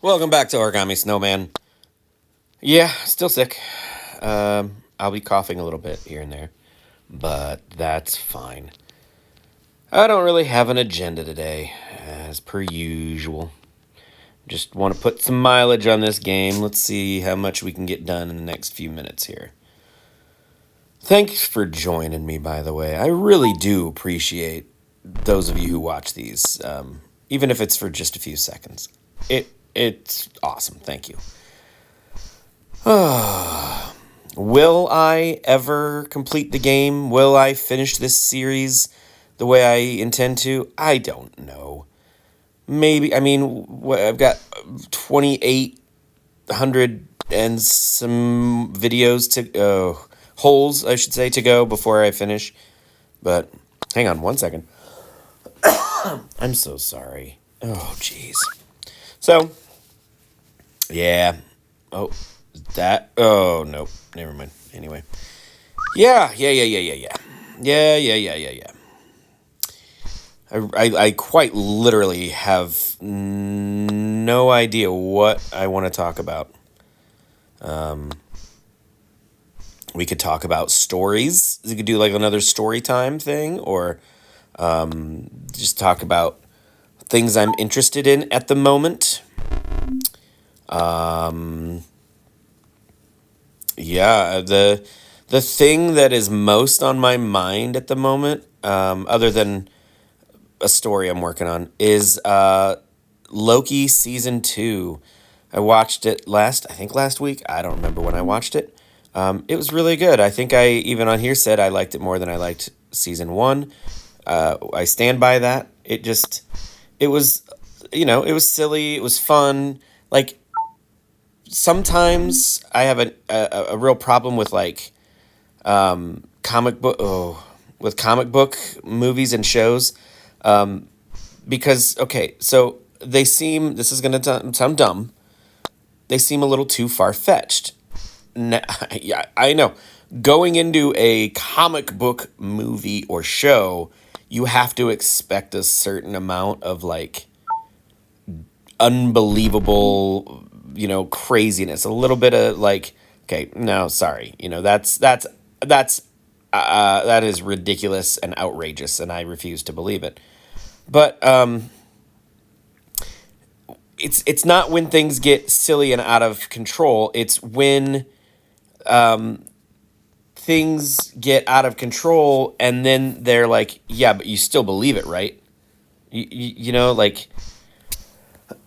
Welcome back to Origami Snowman. Yeah, still sick. I'll be coughing a little bit here and there, but that's fine. I don't really have an agenda today, as per usual. Just want to put some mileage on this game. Let's see how much we can get done in the next few minutes here. Thanks for joining me, by the way. I really do appreciate those of you who watch these, even if it's for just a few seconds. It's awesome. Thank you. Will I ever complete the game? Will I finish this series the way I intend to? I don't know. Maybe. I mean, I've got 2,800 and some videos to holes, I should say, to go before I finish. But hang on one second. I'm so sorry. Oh, jeez. So, yeah. Oh, that. Oh, nope. Never mind. Anyway. Yeah. I quite literally have no idea what I want to talk about. We could talk about stories. We could do like another story time thing, or just talk about things I'm interested in at the moment. Yeah, the thing that is most on my mind at the moment, other than a story I'm working on, is Loki season 2. I watched it I think last week. I don't remember when I watched it. It was really good. I think I even on here said I liked it more than I liked season 1. I stand by that. It was, it was silly. It was fun. Like, sometimes I have a real problem with like with comic book movies and shows, because okay, so this is gonna sound dumb. They seem a little too far fetched. Yeah, I know. Going into a comic book movie or show, you have to expect a certain amount of like unbelievable, craziness. A little bit of like, okay, no, sorry, that is ridiculous and outrageous, and I refuse to believe it. But it's not when things get silly and out of control. It's when things get out of control, and then they're like, yeah, but you still believe it, right? Like,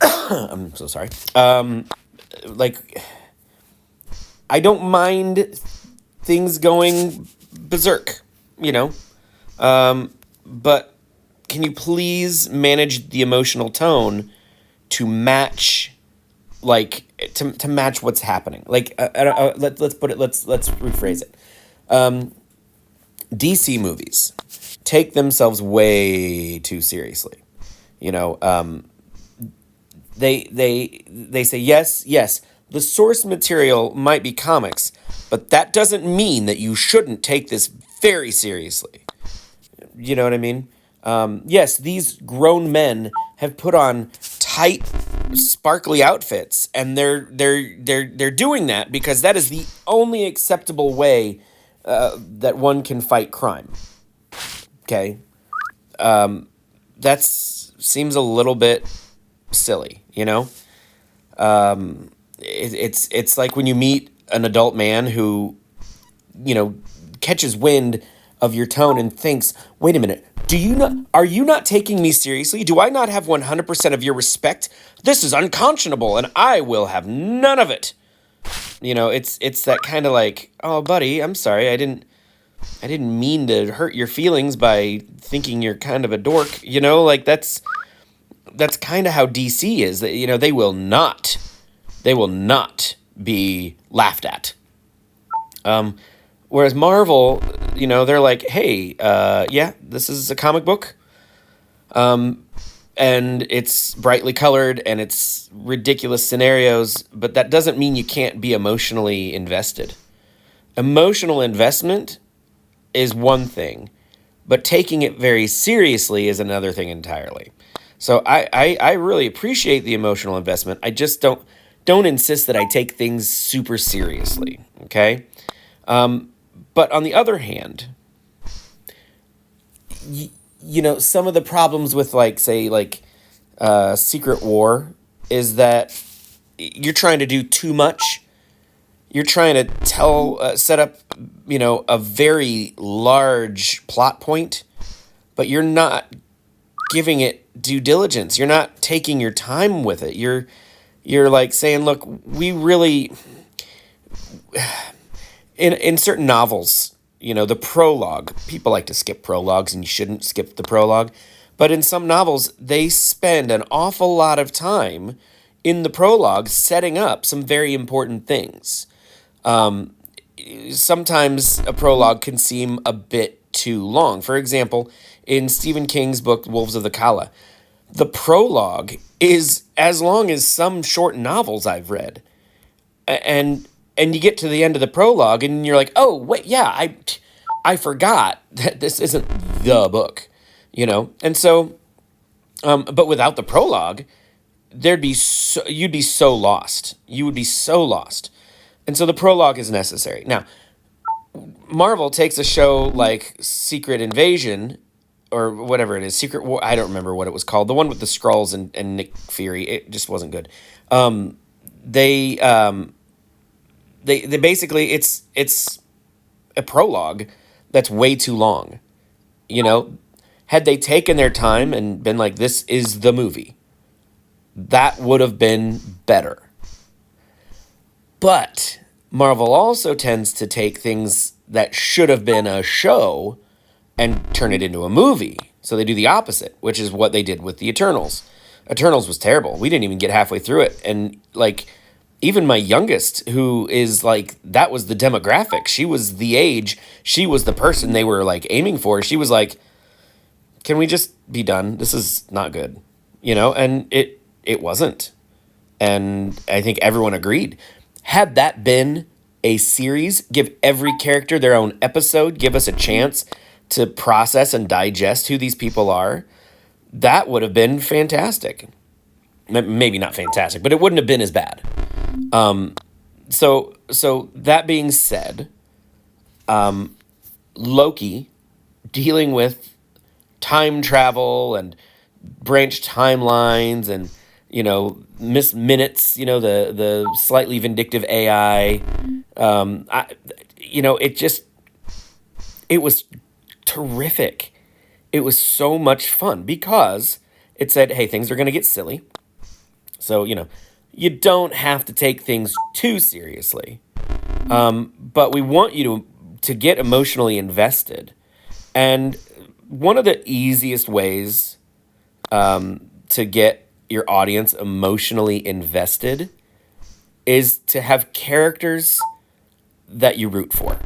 I'm so sorry. Like, I don't mind things going berserk, but can you please manage the emotional tone to match, like, to match what's happening? Like, let's put it. Let's rephrase it. DC movies take themselves way too seriously. You know, they say yes, the source material might be comics, but that doesn't mean that you shouldn't take this very seriously. You know what I mean? Yes, these grown men have put on tight, sparkly outfits, and they're doing that because that is the only acceptable way that one can fight crime. Okay, that seems a little bit silly, it's like when you meet an adult man who, catches wind of your tone and thinks, wait a minute, are you not taking me seriously? Do I not have 100% of your respect? This is unconscionable, and I will have none of it. It's that kind of like, oh, buddy, I'm sorry, I didn't mean to hurt your feelings by thinking you're kind of a dork. Like that's kind of how DC is. That they will not be laughed at. Whereas Marvel, they're like, hey, yeah, this is a comic book, and it's brightly colored and it's ridiculous scenarios, but that doesn't mean you can't be emotionally invested. Emotional investment is one thing, but taking it very seriously is another thing entirely. So I really appreciate the emotional investment. I just don't insist that I take things super seriously. Okay. But on the other hand, some of the problems with, like, say, like, Secret War is that you're trying to do too much. You're trying to set up, a very large plot point, but you're not giving it due diligence. You're not taking your time with it. You're like saying, look, we really, in certain novels, the prologue, people like to skip prologues, and you shouldn't skip the prologue. But in some novels, they spend an awful lot of time in the prologue setting up some very important things. Sometimes a prologue can seem a bit too long. For example, in Stephen King's book, Wolves of the Kala, the prologue is as long as some short novels I've read. And you get to the end of the prologue and you're like, oh, wait, yeah, I forgot that this isn't the book, And so, but without the prologue, you'd be so lost. You would be so lost. And so the prologue is necessary. Now, Marvel takes a show like Secret Invasion, or whatever it is, Secret War. I don't remember what it was called. The one with the Skrulls and Nick Fury. It just wasn't good. They basically, it's a prologue that's way too long. Had they taken their time and been like, this is the movie, that would have been better. But Marvel also tends to take things that should have been a show and turn it into a movie. So they do the opposite, which is what they did with the Eternals. Eternals was terrible. We didn't even get halfway through it. And, like, even my youngest, who is, like, that was the demographic. She was the age. She was the person they were, like, aiming for. She was like, can we just be done? This is not good. And it wasn't. And I think everyone agreed. Had that been a series, give every character their own episode, give us a chance to process and digest who these people are, that would have been fantastic. Maybe not fantastic, but it wouldn't have been as bad. So that being said, Loki, dealing with time travel and branched timelines and, missed minutes, the slightly vindictive AI, it was terrific. It was so much fun because it said, hey, things are going to get silly. So, you don't have to take things too seriously. But we want you to get emotionally invested. And one of the easiest ways to get your audience emotionally invested is to have characters that you root for.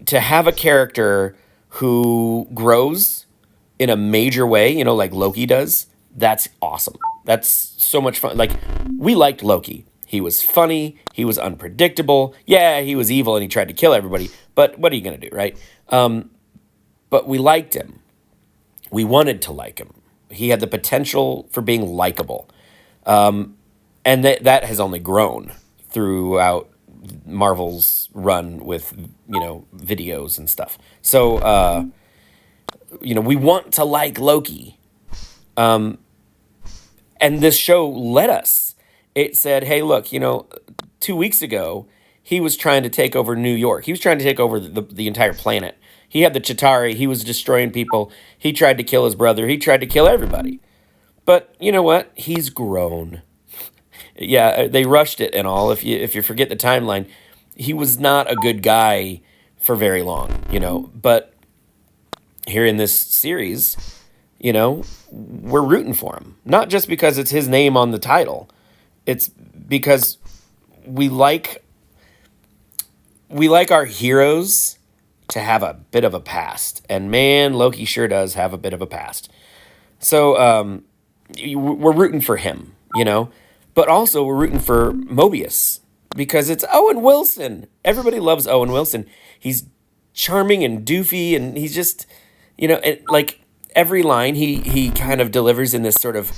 To have a character who grows in a major way, like Loki does, that's awesome. That's so much fun. Like, we liked Loki. He was funny. He was unpredictable. Yeah, he was evil and he tried to kill everybody. But what are you going to do, right? But we liked him. We wanted to like him. He had the potential for being likable. And that has only grown throughout Marvel's run with, videos and stuff. So, we want to like Loki. And this show let us. It said, hey, look, 2 weeks ago, he was trying to take over New York. He was trying to take over the entire planet. He had the Chitauri. He was destroying people. He tried to kill his brother. He tried to kill everybody. But you know what? He's grown. Yeah, they rushed it and all. If you forget the timeline, he was not a good guy for very long, But here in this series, we're rooting for him. Not just because it's his name on the title. It's because we like our heroes to have a bit of a past. And man, Loki sure does have a bit of a past. So we're rooting for him, But also we're rooting for Mobius because it's Owen Wilson. Everybody loves Owen Wilson. He's charming and doofy and he's just, every line he kind of delivers in this sort of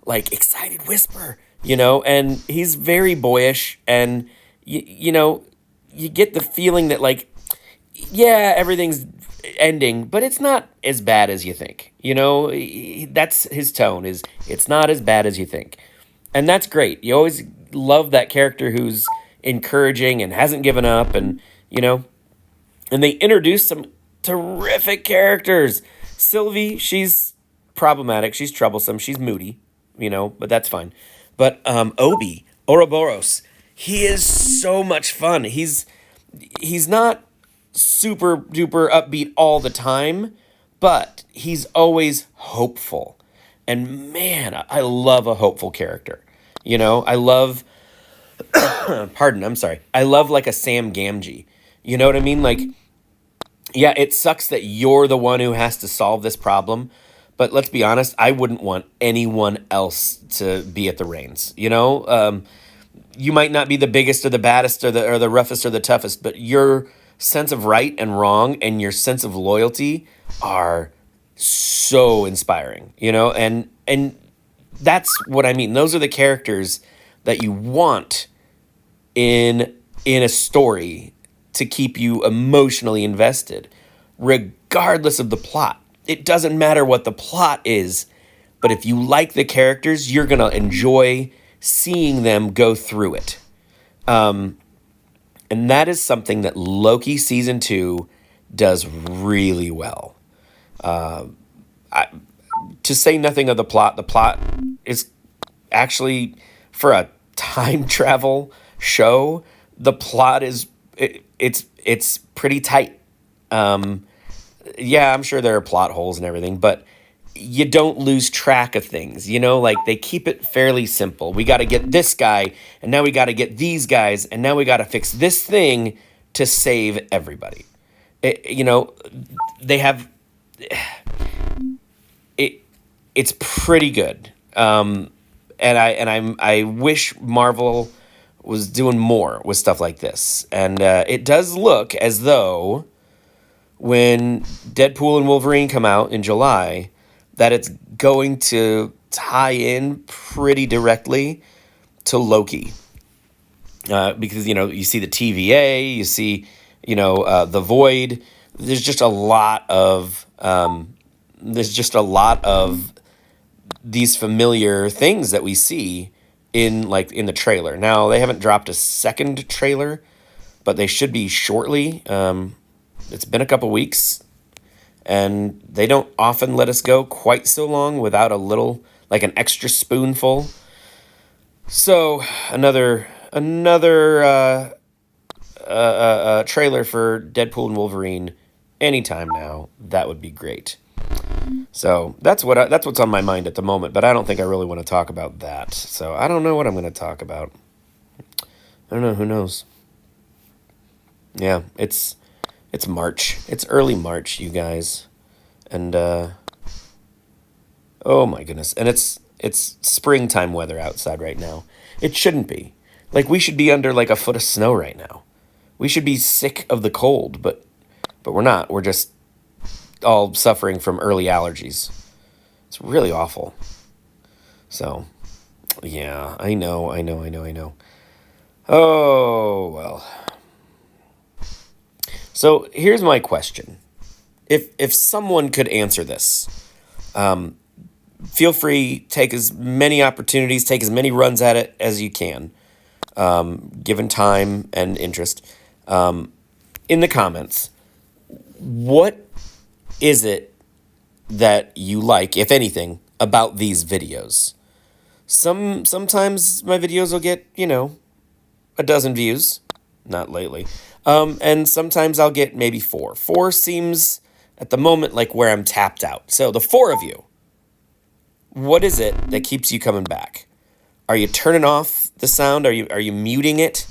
like excited whisper, and he's very boyish, and you get the feeling that like, yeah, everything's ending, but it's not as bad as you think. That's his tone, is it's not as bad as you think. And that's great. You always love that character who's encouraging and hasn't given up, and they introduce some terrific characters. Sylvie, she's problematic, she's troublesome, she's moody, but that's fine. But Obi, Ouroboros, he is so much fun. He's not super duper upbeat all the time, but he's always hopeful. And man, I love a hopeful character. I love, pardon, I'm sorry. I love like a Sam Gamgee. You know what I mean? Like, yeah, it sucks that you're the one who has to solve this problem, but let's be honest, I wouldn't want anyone else to be at the reins. You might not be the biggest or the baddest or the roughest or the toughest, but your sense of right and wrong and your sense of loyalty are so inspiring, and that's what I mean. Those are the characters that you want in a story to keep you emotionally invested, regardless of the plot. It doesn't matter what the plot is, but if you like the characters, you're gonna enjoy seeing them go through it. And that is something that Loki season 2 does really well. To say nothing of the plot is actually, for a time travel show, the plot is it's pretty tight. Yeah, I'm sure there are plot holes and everything, but you don't lose track of things, like they keep it fairly simple. We got to get this guy, and now we got to get these guys, and now we got to fix this thing to save everybody. They have it. It's pretty good. And I wish Marvel was doing more with stuff like this. And it does look as though when Deadpool and Wolverine come out in July, that it's going to tie in pretty directly to Loki. Because, you see the TVA, you see, the Void. There's just a lot of these familiar things that we see in the trailer. Now, they haven't dropped a second trailer, but they should be shortly. It's been a couple weeks, and they don't often let us go quite so long without a little, like an extra spoonful. So another trailer for Deadpool and Wolverine anytime now. That would be great. So that's what's on my mind at the moment, but I don't think I really want to talk about that. So I don't know what I'm going to talk about. I don't know. Who knows? Yeah, it's March. It's early March, you guys. And, oh my goodness. And it's springtime weather outside right now. It shouldn't be. Like, we should be under like a foot of snow right now. We should be sick of the cold, but we're not. We're just all suffering from early allergies. It's really awful. So, yeah, I know. Oh, well. So here's my question. If someone could answer this, feel free, take as many opportunities, take as many runs at it as you can, given time and interest. In the comments, what is it that you like, if anything, about these videos? Sometimes my videos will get, a dozen views. Not lately. And sometimes I'll get maybe 4. 4 seems, at the moment, like where I'm tapped out. So the 4 of you, what is it that keeps you coming back? Are you turning off the sound? Are you muting it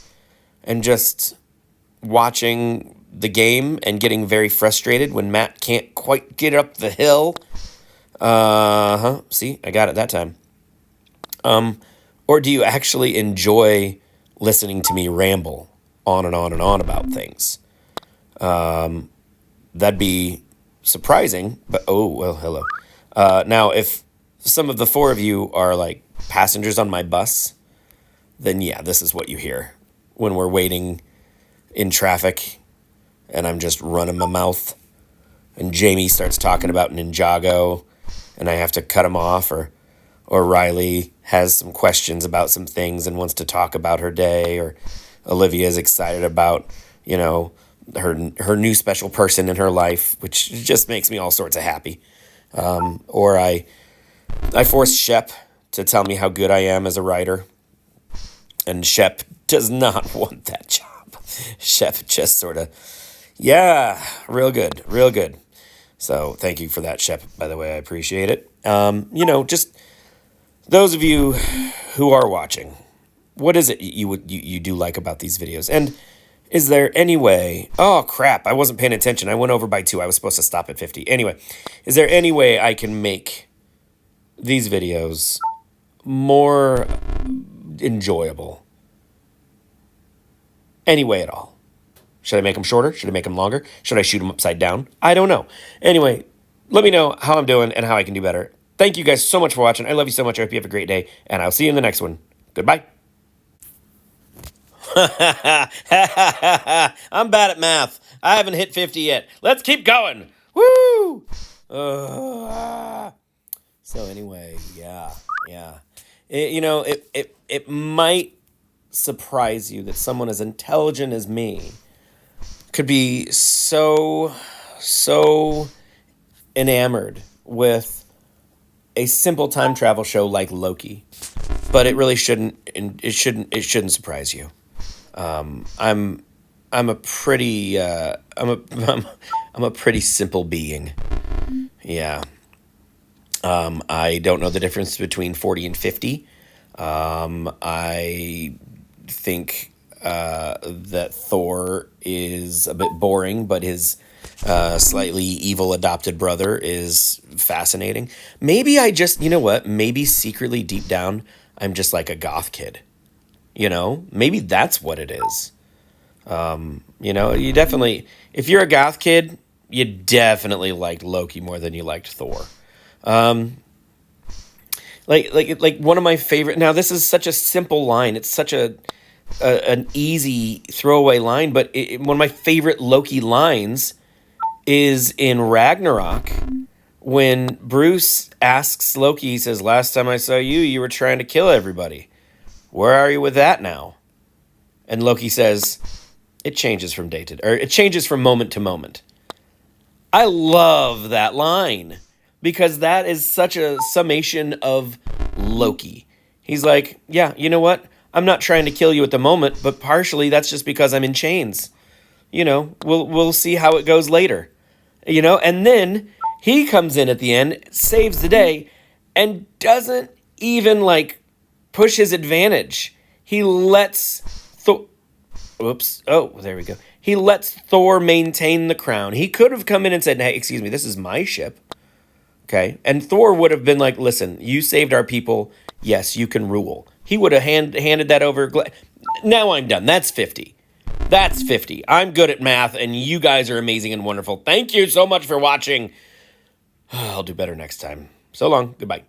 and just watching the game and getting very frustrated when Matt can't quite get up the hill? See, I got it that time. Or do you actually enjoy listening to me ramble on and on and on about things? That'd be surprising, but oh, well, hello. Now, if some of the four of you are like passengers on my bus, then yeah, this is what you hear when we're waiting in traffic and I'm just running my mouth and Jamie starts talking about Ninjago and I have to cut him off, or Riley has some questions about some things and wants to talk about her day, or Olivia is excited about, you know, her new special person in her life, which just makes me all sorts of happy. Or I force Shep to tell me how good I am as a writer, and Shep does not want that job. Shep just sort of, yeah, real good, real good. So thank you for that, Shep, by the way. I appreciate it. You know, just those of you who are watching, what is it you do like about these videos? And is there any way, oh crap, I wasn't paying attention. I went over by 2. I was supposed to stop at 50. Anyway, is there any way I can make these videos more enjoyable? Any way at all? Should I make them shorter? Should I make them longer? Should I shoot them upside down? I don't know. Anyway, let me know how I'm doing and how I can do better. Thank you guys so much for watching. I love you so much. I hope you have a great day, and I'll see you in the next one. Goodbye. I'm bad at math. I haven't hit 50 yet. Let's keep going. Woo! So anyway, yeah. It might surprise you that someone as intelligent as me could be so enamored with a simple time travel show like Loki, but it really shouldn't. It shouldn't surprise you. I'm a pretty I'm a pretty simple being. Yeah. I don't know the difference between 40 and 50. I think that Thor is a bit boring, but his slightly evil adopted brother is fascinating. Maybe I just, you know what? Maybe secretly deep down, I'm just like a goth kid. You know, maybe that's what it is. You know, you definitely, if you're a goth kid, you definitely liked Loki more than you liked Thor. Like one of my favorite. Now, this is such a simple line. It's such an easy throwaway line, but one of my favorite Loki lines is in Ragnarok when Bruce asks Loki. He says, "Last time I saw you, you were trying to kill everybody. Where are you with that now?" And Loki says, "It changes from it changes from moment to moment." I love that line because that is such a summation of Loki. He's like, yeah, you know what? I'm not trying to kill you at the moment, but partially that's just because I'm in chains. You know, we'll see how it goes later. You know, and then he comes in at the end, saves the day, and doesn't even like push his advantage. He lets Oops. Oh, there we go. He lets Thor maintain the crown. He could have come in and said, "Hey, excuse me, this is my ship." Okay? And Thor would have been like, "Listen, you saved our people. Yes, you can rule." He would have handed that over. Now I'm done. That's 50. That's 50. I'm good at math, and you guys are amazing and wonderful. Thank you so much for watching. I'll do better next time. So long. Goodbye.